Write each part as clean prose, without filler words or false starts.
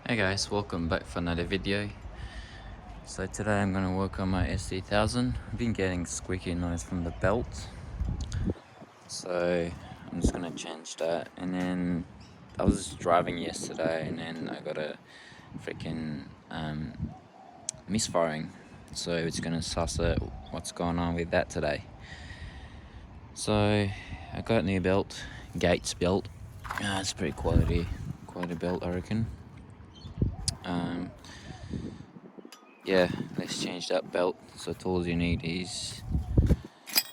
Hey guys, welcome back for another video. So today I'm going to work on my s2000. I've been getting squeaky noise from the belt, so I'm just going to change that. And then I was driving yesterday and then I got a freaking misfiring, so it's going to suss out what's going on with that today. So I got a new belt, Gates belt. It's pretty quality belt, I reckon. Yeah, let's change that belt. So tools you need is,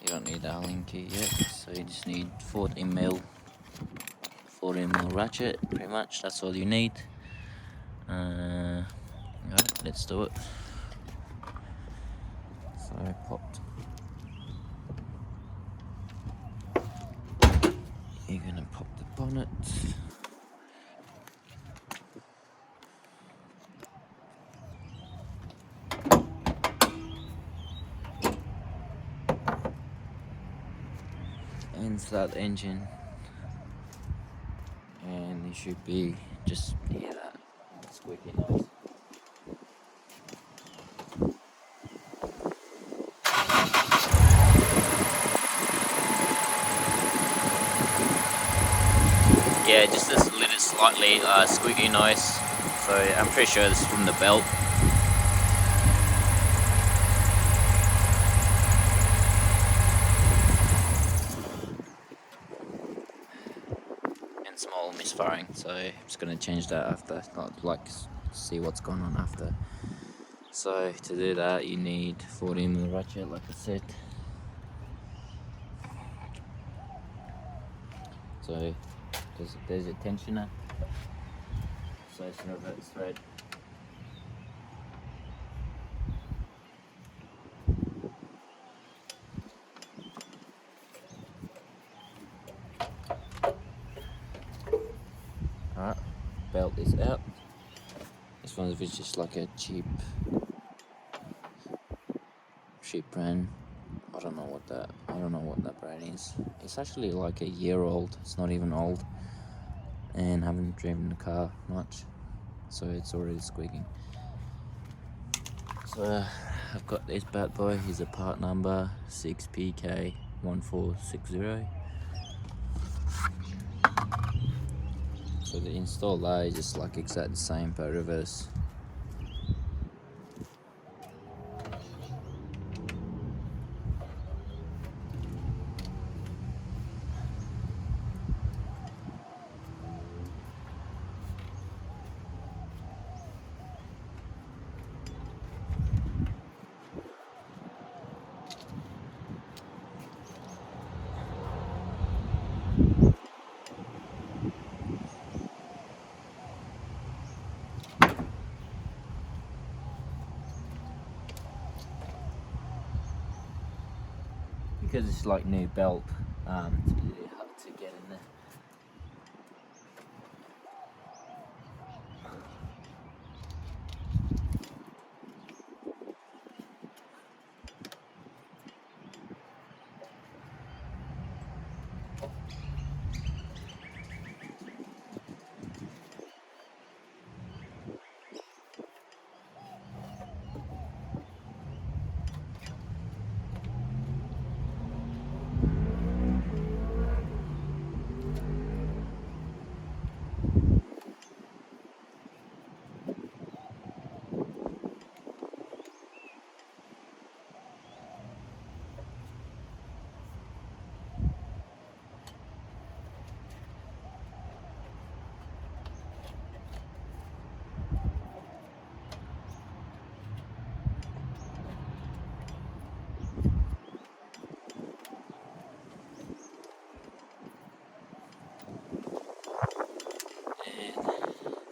you don't need the Allen key yet, so you just need 14mm ratchet, pretty much, that's all you need. Alright, let's do it. So I popped. You're gonna pop the bonnet. And start the engine, and you should be just hear that squeaky noise. Yeah, just this little slightly squeaky noise, so I'm pretty sure this is from the belt. And small misfiring, so I'm just going to change that after, not like see what's going on after. So to do that you need 14mm ratchet, like I said. So there's a tensioner, so it's an reverse thread. Alright, belt is out. This one is just like a cheap brand. I don't know what that brand is. It's actually like a year old. It's not even old, and I haven't driven the car much, so it's already squeaking. So I've got this bad boy. Here's a part number 6PK1460. So the install there is just like exactly the same but reverse. Because it's like new belt, it's really hard to get in there.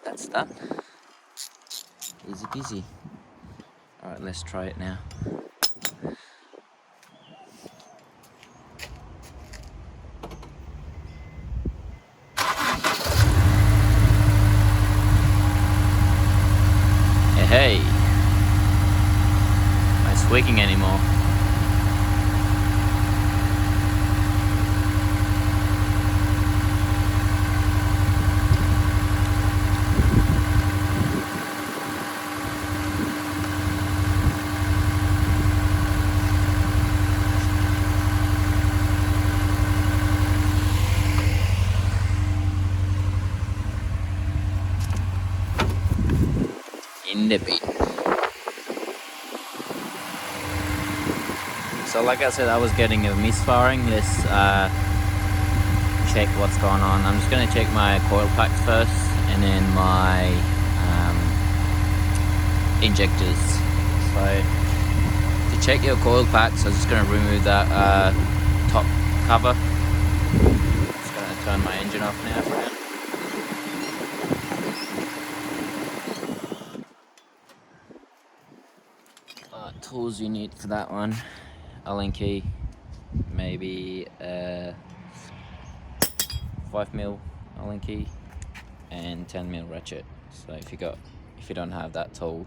That's done. Easy peasy. Alright, let's try it now. Hey, not squeaking anymore. in the bin. So like I said, I was getting a misfiring. Let's check what's going on. I'm just going to check my coil packs first, and then my injectors. So to check your coil packs, I'm just going to remove that top cover. Just going to turn my engine off now for now. Tools you need for that one: Allen key, maybe 5mm Allen key, and 10mm ratchet. So if you don't have that tool,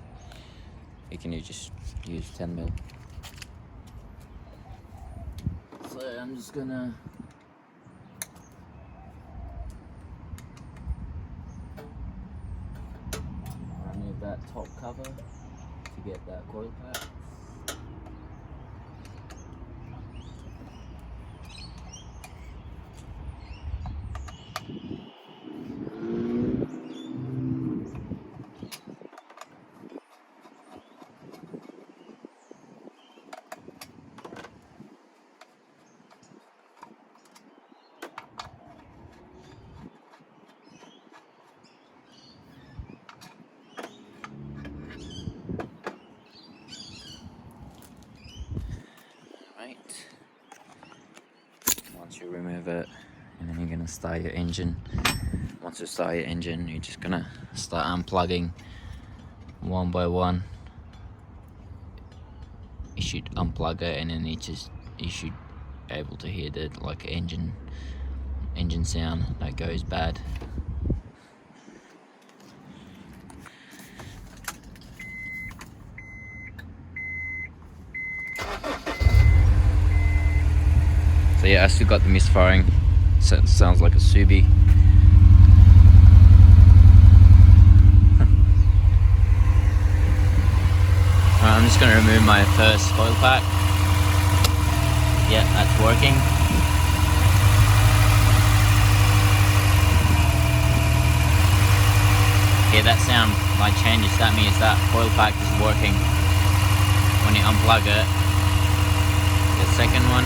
you can just use 10mm. So I'm just gonna remove that top cover to get that coil pack. Once you remove it, and then you're gonna start your engine. Once you start your engine, you're just gonna start unplugging one by one. You should unplug it, and then you should be able to hear the engine sound that goes bad. So yeah, I still got the misfiring. So it sounds like a Subi. Alright, I'm just going to remove my first coil pack. Yeah, that's working. Yeah, that sound changes. That means that coil pack is working. When you unplug it, the second one.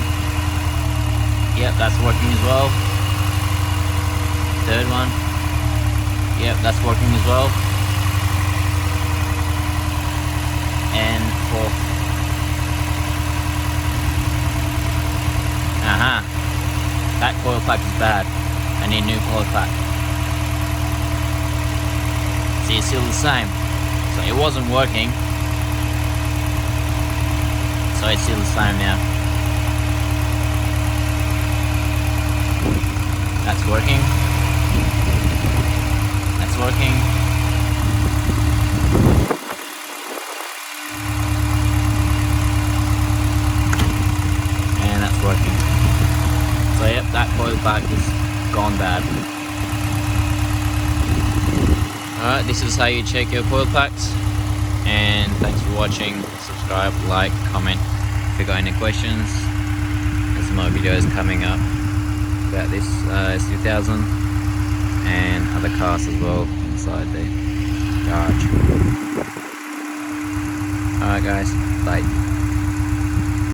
Yep, that's working as well. Third one. Yep, that's working as well. And fourth. That coil pack is bad. I need a new coil pack. See, it's still the same. So it wasn't working. So it's still the same now. That's working. That's working. And that's working. So yep, that coil pack is gone bad. Alright, this is how you check your coil packs. And thanks for watching. Subscribe, like, comment. If you got any questions, there's more videos coming up about this s2000 and other cars as well inside the garage. Alright guys, bye.